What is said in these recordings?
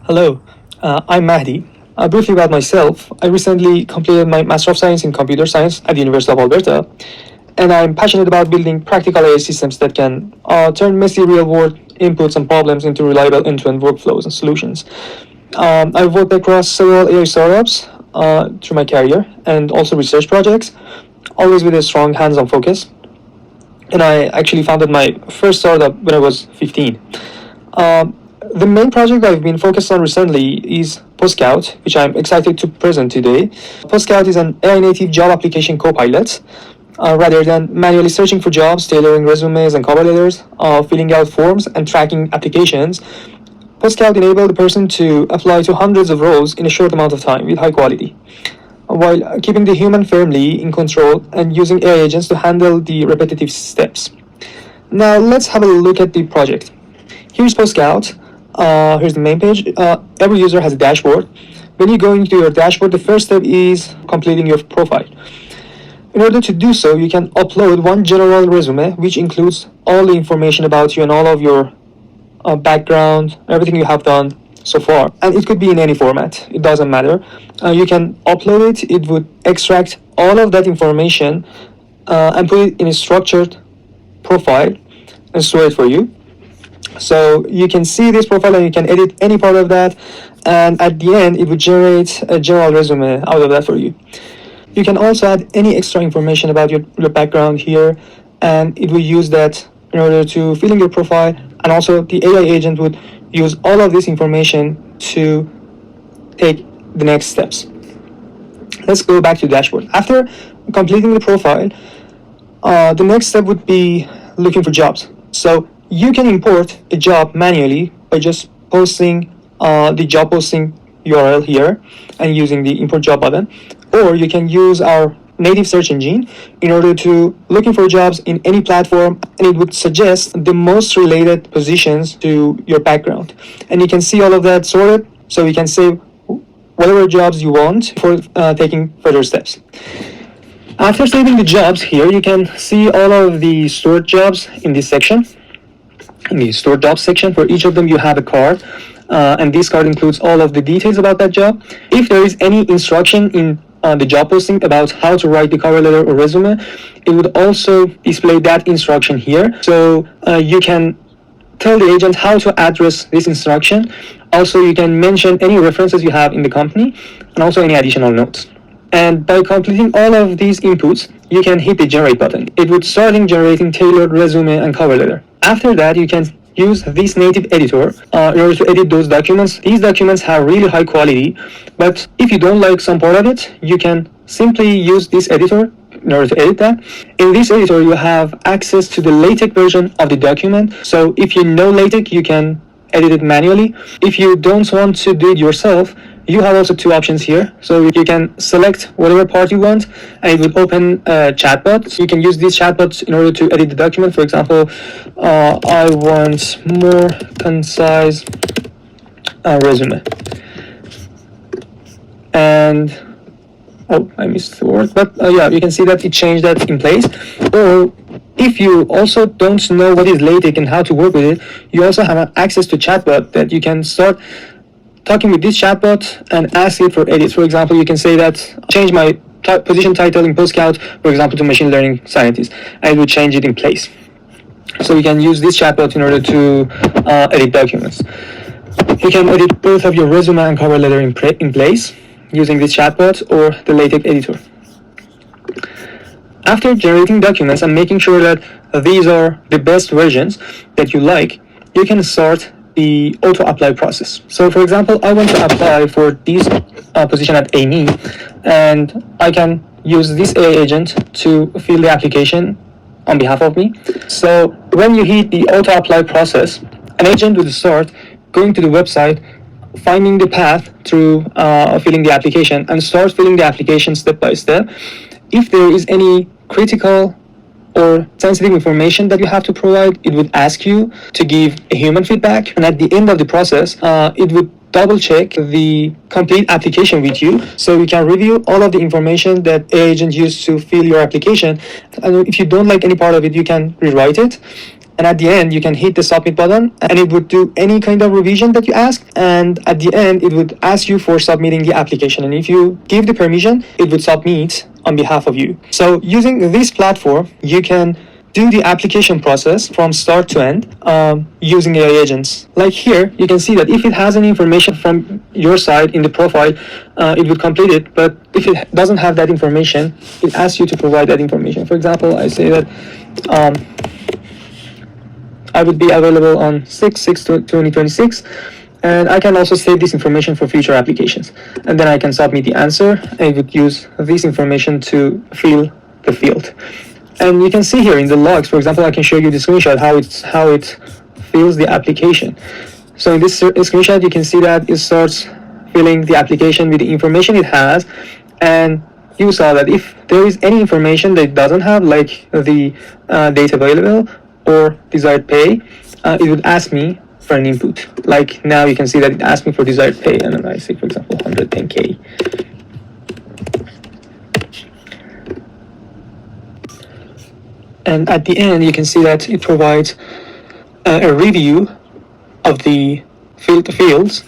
Hello, I'm Mahdi. Briefly about myself, I recently completed my Master of Science in Computer Science at the University of Alberta, and I'm passionate about building practical AI systems that can turn messy real-world inputs and problems into reliable end-to-end workflows and solutions. I've worked across several AI startups through my career and also research projects, always with a strong hands-on focus. And I actually founded my first startup when I was 15. The main project I've been focused on recently is Poscout, which I'm excited to present today. Poscout is an AI native job application copilot. Rather than manually searching for jobs, tailoring resumes and cover letters, filling out forms, and tracking applications, Poscout enabled the person to apply to hundreds of roles in a short amount of time with high quality, while keeping the human firmly in control and using AI agents to handle the repetitive steps. Now let's have a look at the project. Here's Poscout. Here's the main page. Every user has a dashboard. When you go into your dashboard, the first step is completing your profile. In order to do so, you can upload one general resume, which includes all the information about you and all of your background, everything you have done so far. And it could be in any format. It doesn't matter. You can upload it. It would extract all of that information and put it in a structured profile and store it for you. So you can see this profile and you can edit any part of that, and at the end it would generate a general resume out of that for you. You can also add any extra information about your background here, and it will use that in order to fill in your profile, and also the AI agent would use all of this information to take the next steps. Let's go back to the dashboard. After completing the profile, the next step would be looking for jobs. So you can import a job manually by just posting the job posting URL here and using the import job button, or you can use our native search engine in order to looking for jobs in any platform, and it would suggest the most related positions to your background. And you can see all of that sorted, so you can save whatever jobs you want for taking further steps. After saving the jobs here, you can see all of the stored jobs in this section. In the stored jobs section, for each of them you have a card, and this card includes all of the details about that job. If there is any instruction in the job posting about how to write the cover letter or resume, it would also display that instruction here, so you can tell the agent how to address this instruction. Also, you can mention any references you have in the company and also any additional notes. And by completing all of these inputs, you can hit the generate button. It would start generating tailored resume and cover letter. After that, you can use this native editor in order to edit those documents. These documents have really high quality, but if you don't like some part of it, you can simply use this editor in order to edit that. In this editor, you have access to the LaTeX version of the document. So if you know LaTeX, you can edit it manually. If you don't want to do it yourself, you have also two options here. So you can select whatever part you want, and it will open a chatbot. You can use these chatbots in order to edit the document. For example, I want more concise resume. And I missed the word, but yeah, you can see that it changed that in place. Or if you also don't know what is LaTeX and how to work with it, you also have access to chatbot that you can start talking with this chatbot and ask it for edits. For example, you can say that change my position title in Poscout, for example, to machine learning scientist, and it will change it in place. So you can use this chatbot in order to edit documents. You can edit both of your resume and cover letter in place using this chatbot or the LaTeX editor. After generating documents and making sure that these are the best versions that you like, you can start the auto apply process. So for example, I want to apply for this position at Amy, and I can use this AI agent to fill the application on behalf of me. So when you hit the auto apply process, an agent will start going to the website, finding the path through filling the application, and start filling the application step by step. If there is any critical or sensitive information that you have to provide, it would ask you to give a human feedback, and at the end of the process, it would double check the complete application with you, so you can review all of the information that AI agent used to fill your application. And if you don't like any part of it, you can rewrite it, And at the end, you can hit the submit button and it would do any kind of revision that you ask. And at the end, it would ask you for submitting the application. And if you give the permission, it would submit on behalf of you. So using this platform, you can do the application process from start to end using AI agents. Like here, you can see that if it has any information from your side in the profile, it would complete it. But if it doesn't have that information, it asks you to provide that information. For example, I say that I would be available on 6/6/2026, and I can also save this information for future applications. And then I can submit the answer, and it would use this information to fill the field. And you can see here in the logs, for example, I can show you the screenshot how it fills the application. So in this screenshot, you can see that it starts filling the application with the information it has, and you saw that if there is any information that it doesn't have, like the date available or desired pay, it would ask me for an input. Like now you can see that it asked me for desired pay, and then I say, for example, 110K. And at the end, you can see that it provides a review of the fields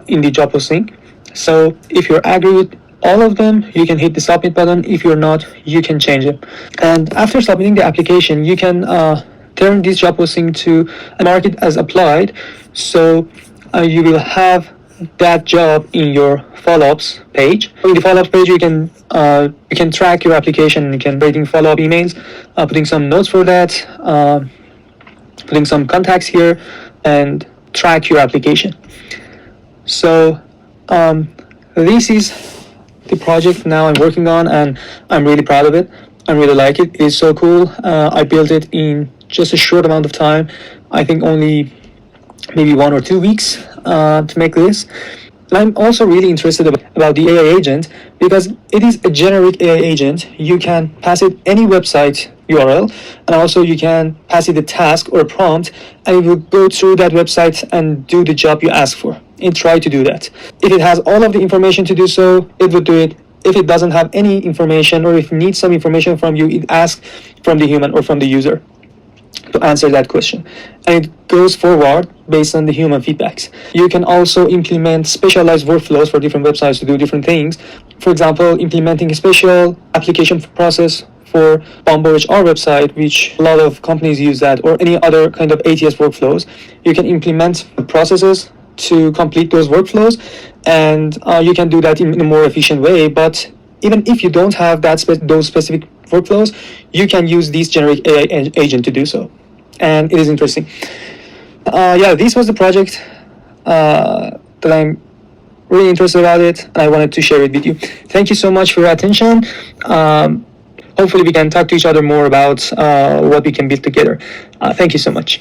in the job posting. So if you're agree with all of them, you can hit the submit button. If you're not, you can change it. And after submitting the application, you can turn this job posting to mark it as applied. So you will have that job in your follow-ups page. In the follow-ups page, you can track your application. You can writing follow-up emails, putting some notes for that, putting some contacts here, and track your application. So this is the project now I'm working on, and I'm really proud of it. I really like it. It's so cool. I built it in just a short amount of time. I think only maybe 1 or 2 weeks to make this. I'm also really interested about the AI agent because it is a generic AI agent. You can pass it any website URL, and also you can pass it a task or a prompt, and it will go through that website and do the job you ask for. It try to do that. If it has all of the information to do so, it would do it. If it doesn't have any information, or if it needs some information from you, it asks from the human or from the user to answer that question, and it goes forward based on the human feedbacks. You can also implement specialized workflows for different websites to do different things. For example, implementing a special application process for Bumble HR website, which a lot of companies use that, or any other kind of ATS workflows. You can implement processes to complete those workflows, and you can do that in a more efficient way. But even if you don't have those specific workflows, you can use this generic AI agent to do so, and it is interesting. Yeah, this was the project that I'm really interested about it, and I wanted to share it with you. Thank you so much for your attention. Hopefully we can talk to each other more about what we can build together. Thank you so much.